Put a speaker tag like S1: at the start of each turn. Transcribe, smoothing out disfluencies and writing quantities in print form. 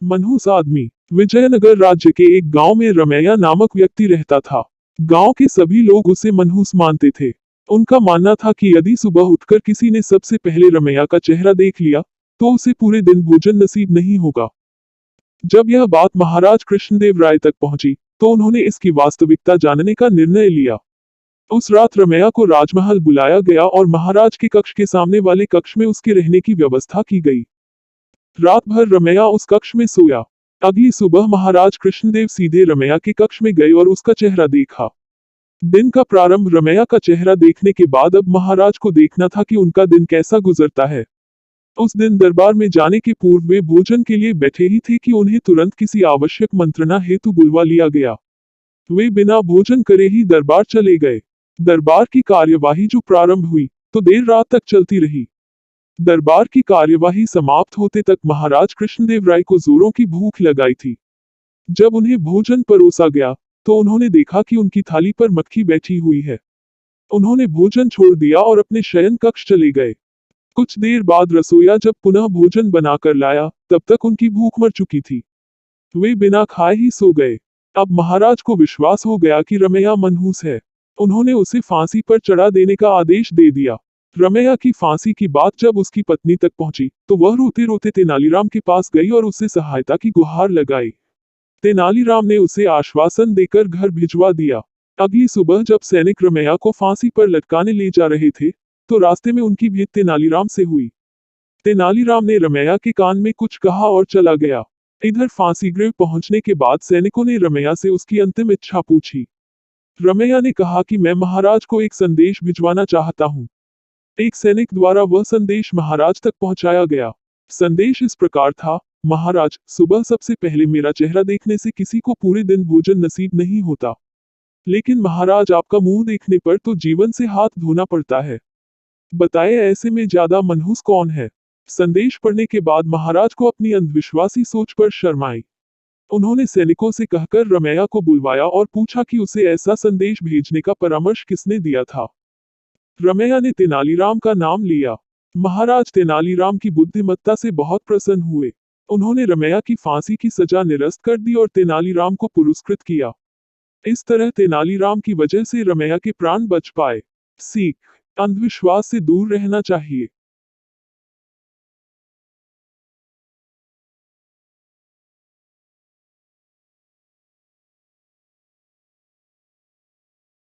S1: मनहूस आदमी। विजयनगर राज्य के एक गांव में रमैया नामक व्यक्ति रहता था। गांव के सभी लोग उसे मनहूस मानते थे। उनका मानना था कि यदि सुबह उठकर किसी ने सबसे पहले रमैया का चेहरा देख लिया तो उसे पूरे दिन भोजन नसीब नहीं होगा। जब यह बात महाराज कृष्णदेव राय तक पहुंची तो उन्होंने इसकी वास्तविकता जानने का निर्णय लिया। उस रात रमैया को राजमहल बुलाया गया और महाराज के कक्ष के सामने वाले कक्ष में उसके रहने की व्यवस्था की गई। रात भर रमैया उस कक्ष में सोया। अगली सुबह महाराज कृष्णदेव सीधे रमैया के कक्ष में गए और उसका चेहरा देखा। दिन का प्रारंभ रमैया का चेहरा देखने के बाद अब महाराज को देखना था कि उनका दिन कैसा गुजरता है। उस दिन दरबार में जाने के पूर्व वे भोजन के लिए बैठे ही थे कि उन्हें तुरंत किसी आवश्यक मंत्रणा हेतु बुलवा लिया गया। वे बिना भोजन करे ही दरबार चले गए। दरबार की कार्यवाही जो प्रारंभ हुई तो देर रात तक चलती रही। दरबार की कार्यवाही समाप्त होते तक महाराज कृष्णदेव राय को जोरों की भूख लगाई थी। जब उन्हें भोजन परोसा गया तो उन्होंने देखा कि उनकी थाली पर मक्खी बैठी हुई है। उन्होंने भोजन छोड़ दिया और अपने शयन कक्ष चले गए। कुछ देर बाद रसोइया जब पुनः भोजन बनाकर लाया तब तक उनकी भूख मर चुकी थी। वे बिना खाए ही सो गए। अब महाराज को विश्वास हो गया कि रमैया मनहूस है। उन्होंने उसे फांसी पर चढ़ा देने का आदेश दे दिया। रमैया की फांसी की बात जब उसकी पत्नी तक पहुंची तो वह रोते रोते तेनालीराम के पास गई और उससे सहायता की गुहार लगाई। तेनालीराम ने उसे आश्वासन देकर घर भिजवा दिया। अगली सुबह जब सैनिक रमैया को फांसी पर लटकाने ले जा रहे थे तो रास्ते में उनकी भेंट तेनालीराम से हुई। तेनालीराम ने रमैया के कान में कुछ कहा और चला गया। इधर फांसी गृह पहुंचने के बाद सैनिकों ने रमैया से उसकी अंतिम इच्छा पूछी। रमैया ने कहा कि मैं महाराज को एक संदेश भिजवाना चाहता हूं। एक सैनिक द्वारा वह संदेश महाराज तक पहुंचाया गया। संदेश इस प्रकार था, महाराज, सुबह सबसे पहले मेरा चेहरा देखने से किसी को पूरे दिन भोजन नसीब नहीं होता, लेकिन महाराज आपका मुंह देखने पर तो जीवन से हाथ धोना पड़ता है। बताए ऐसे में ज्यादा मनहूस कौन है। संदेश पढ़ने के बाद महाराज को अपनी अंधविश्वासी सोच पर शर्म आई। उन्होंने सैनिकों से कहकर रमैया को बुलवाया और पूछा कि उसे ऐसा संदेश भेजने का परामर्श किसने दिया था। रमैया ने तेनालीराम का नाम लिया। महाराज तेनालीराम की बुद्धिमत्ता से बहुत प्रसन्न हुए। उन्होंने रमैया की फांसी की सजा निरस्त कर दी और तेनालीराम को पुरस्कृत किया। इस तरह तेनालीराम की वजह से रमैया के प्राण बच पाए। सीख: अंधविश्वास से दूर रहना चाहिए।